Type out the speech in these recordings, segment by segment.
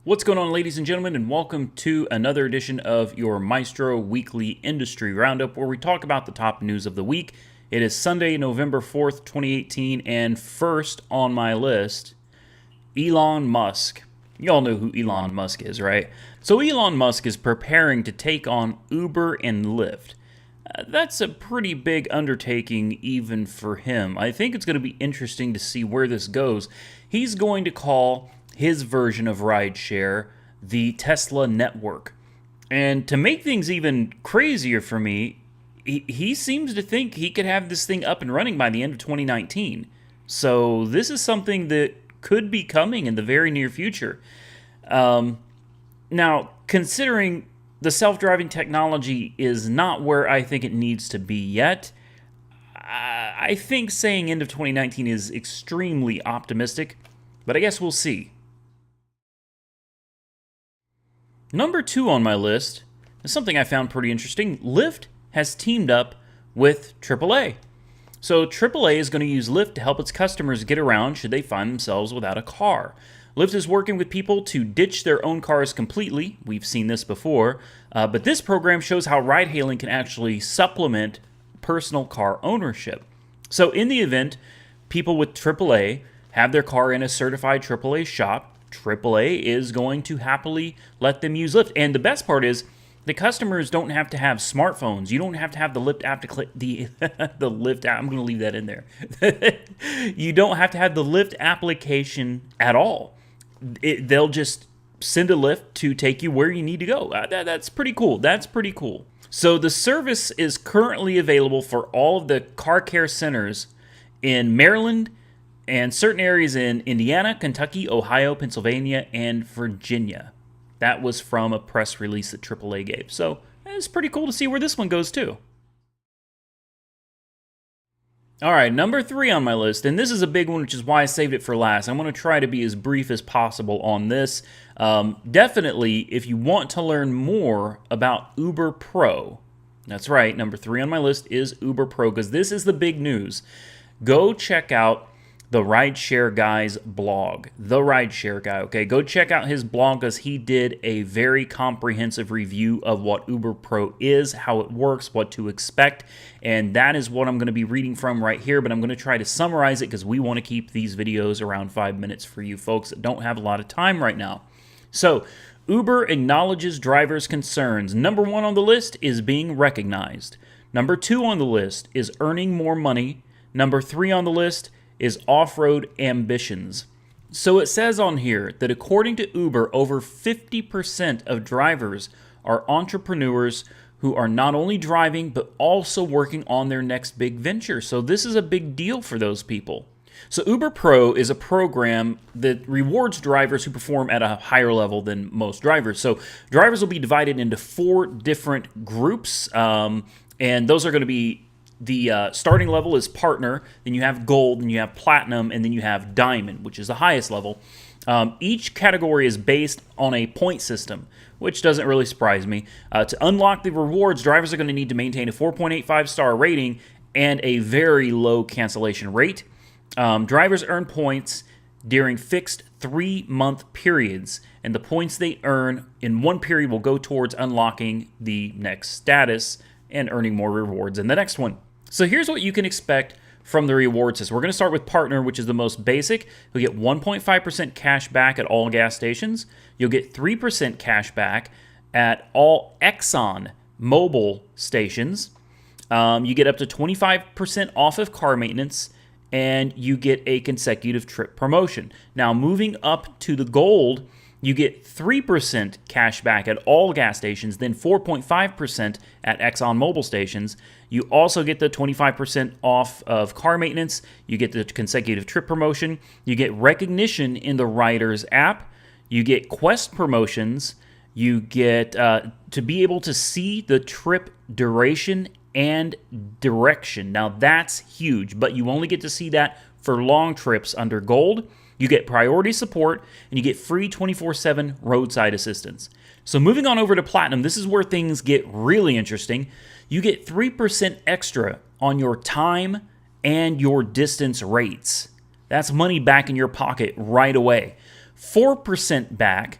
What's going on, ladies and gentlemen, and welcome to another edition of your Mystro Weekly Industry Roundup, where we talk about the top news of the week. It is Sunday, November 4th, 2018, and first on my list, Elon Musk. You all know who Elon Musk is, right? So Elon Musk is preparing to take on Uber and Lyft. That's a pretty big undertaking even for him. I think it's going to be interesting to see where this goes. He's going to call his version of rideshare the Tesla network. And to make things even crazier for me, he seems to think he could have this thing up and running by the end of 2019. So this is something that could be coming in the very near future. Now, considering the self-driving technology is not where I think it needs to be yet, I think saying end of 2019 is extremely optimistic, but I guess we'll see. Number 2 on my list is something I found pretty interesting. Lyft has teamed up with Triple A. So Triple A is going to use Lyft to help its customers get around should they find themselves without a car. Lyft is working with people to ditch their own cars completely. We've seen this before. But this program shows how ride-hailing can actually supplement personal car ownership. So in the event people with Triple A have their car in a certified Triple A shop, Triple A is going to happily let them use Lyft. And the best part is, the customers don't have to have smartphones. You don't have to have the Lyft app to the Lyft app. I'm going to leave that in there. You don't have to have the Lyft application at all. They'll just send a Lyft to take you where you need to go. That's pretty cool. That's pretty cool. So the service is currently available for all of the car care centers in Maryland and certain areas in Indiana, Kentucky, Ohio, Pennsylvania, and Virginia. That was from a press release that AAA gave. So it's pretty cool to see where this one goes too. All right, number 3 on my list, and this is a big one, which is why I saved it for last. I'm going to try to be as brief as possible on this. Definitely, if you want to learn more about Uber Pro, that's right, number 3 on my list is Uber Pro, because this is the big news. Go check out the Rideshare Guy's blog. The Rideshare Guy, okay? Go check out his blog because he did a very comprehensive review of what Uber Pro is, how it works, what to expect, and that is what I'm going to be reading from right here, but I'm going to try to summarize it because we want to keep these videos around 5 minutes for you folks that don't have a lot of time right now. So, Uber acknowledges drivers' concerns. Number 1 on the list is being recognized. Number 2 on the list is earning more money. Number 3 on the list is off-road ambitions. So it says on here that according to Uber, over 50% of drivers are entrepreneurs who are not only driving, but also working on their next big venture. So this is a big deal for those people. So Uber Pro is a program that rewards drivers who perform at a higher level than most drivers. So drivers will be divided into 4 different groups, and those are going to be the starting level is partner, then you have gold, then you have platinum, and then you have diamond, which is the highest level. Each category is based on a point system, which doesn't really surprise me. To unlock the rewards, drivers are going to need to maintain a 4.85 star rating and a very low cancellation rate. Drivers earn points during fixed 3-month periods, and the points they earn in one period will go towards unlocking the next status and earning more rewards in the next one. So here's what you can expect from the reward system. We're going to start with partner, which is the most basic. You'll get 1.5% cash back at all gas stations. You'll get 3% cash back at all Exxon Mobil stations. You get up to 25% off of car maintenance, and you get a consecutive trip promotion. Now, moving up to the gold, you get 3% cash back at all gas stations, then 4.5% at ExxonMobil stations. You also get the 25% off of car maintenance. You get the consecutive trip promotion. You get recognition in the Riders app. You get quest promotions. You get to be able to see the trip duration and direction. Now, that's huge, but you only get to see that for long trips under gold. You get priority support, and you get free 24/7 roadside assistance. So moving on over to Platinum, this is where things get really interesting. You get 3% extra on your time and your distance rates. That's money back in your pocket right away. 4% back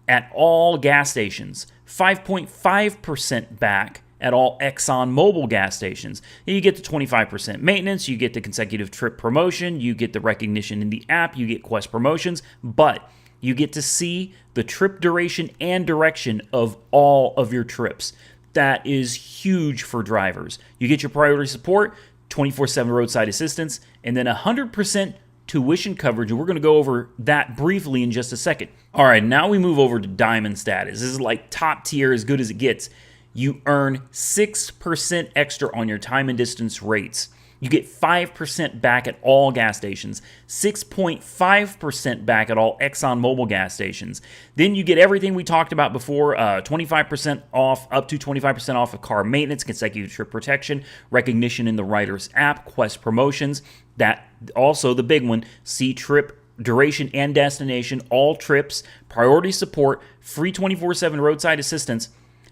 at all gas stations, 5.5% back at all ExxonMobil gas stations. You get the 25% maintenance, you get the consecutive trip promotion, you get the recognition in the app, you get Quest promotions, but you get to see the trip duration and direction of all of your trips. That is huge for drivers. You get your priority support, 24/7 roadside assistance, and then 100% tuition coverage. And we're going to go over that briefly in just a second. All right, now we move over to diamond status. This is like top tier, as good as it gets. You earn 6% extra on your time and distance rates. You get 5% back at all gas stations, 6.5% back at all ExxonMobil gas stations. Then you get everything we talked about before, 25% off, up to 25% off of car maintenance, consecutive trip protection, recognition in the Riders app, Quest promotions. That also the big one, see trip duration and destination, all trips, priority support, free 24/7 roadside assistance,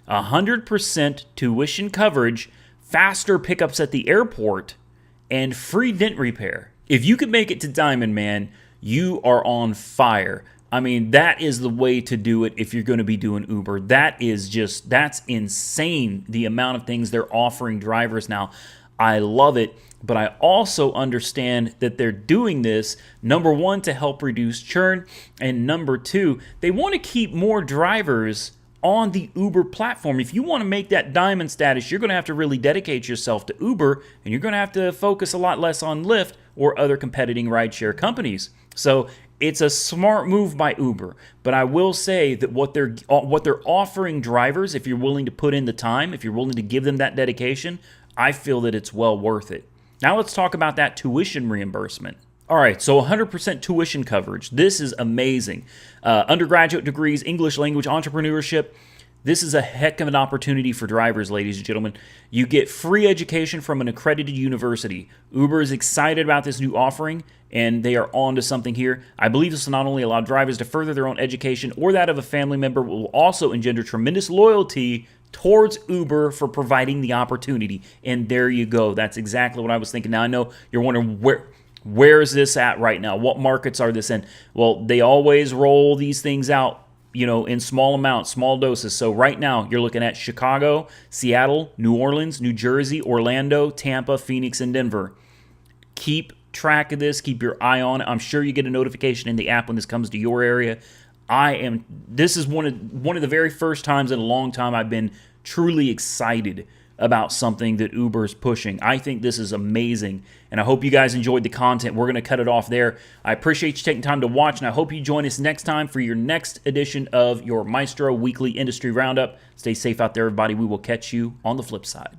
100% tuition coverage, faster pickups at the airport, and free dent repair. If you could make it to Diamond, man, you are on fire. I mean, that is the way to do it if you're going to be doing Uber. That's insane, the amount of things they're offering drivers now. I love it, but I also understand that they're doing this, number one, to help reduce churn, and number two, they want to keep more drivers on the Uber platform. If you want to make that diamond status, you're going to have to really dedicate yourself to Uber, and you're going to have to focus a lot less on Lyft or other competing rideshare companies. So it's a smart move by Uber, but I will say that what they're offering drivers, if you're willing to put in the time, if you're willing to give them that dedication, I feel that it's well worth it. Now let's talk about that tuition reimbursement. All right, so 100% tuition coverage. This is amazing. Undergraduate degrees, English language, entrepreneurship. This is a heck of an opportunity for drivers, ladies and gentlemen. You get free education from an accredited university. Uber is excited about this new offering, and they are on to something here. I believe this will not only allow drivers to further their own education or that of a family member, but will also engender tremendous loyalty towards Uber for providing the opportunity. And there you go. That's exactly what I was thinking. Now, I know you're wondering where is this at right now? What markets are this in? Well, they always roll these things out, in small amounts, small doses. So right now, you're looking at Chicago, Seattle, New Orleans, New Jersey, Orlando, Tampa, Phoenix, and Denver. Keep track of this. Keep your eye on it. I'm sure you get a notification in the app when this comes to your area. This is one of the very first times in a long time I've been truly excited about something that Uber is pushing. I think this is amazing, and I hope you guys enjoyed the content. We're going to cut it off there. I appreciate you taking time to watch, and I hope you join us next time for your next edition of your Mystro Weekly Industry Roundup. Stay safe out there, everybody. We will catch you on the flip side.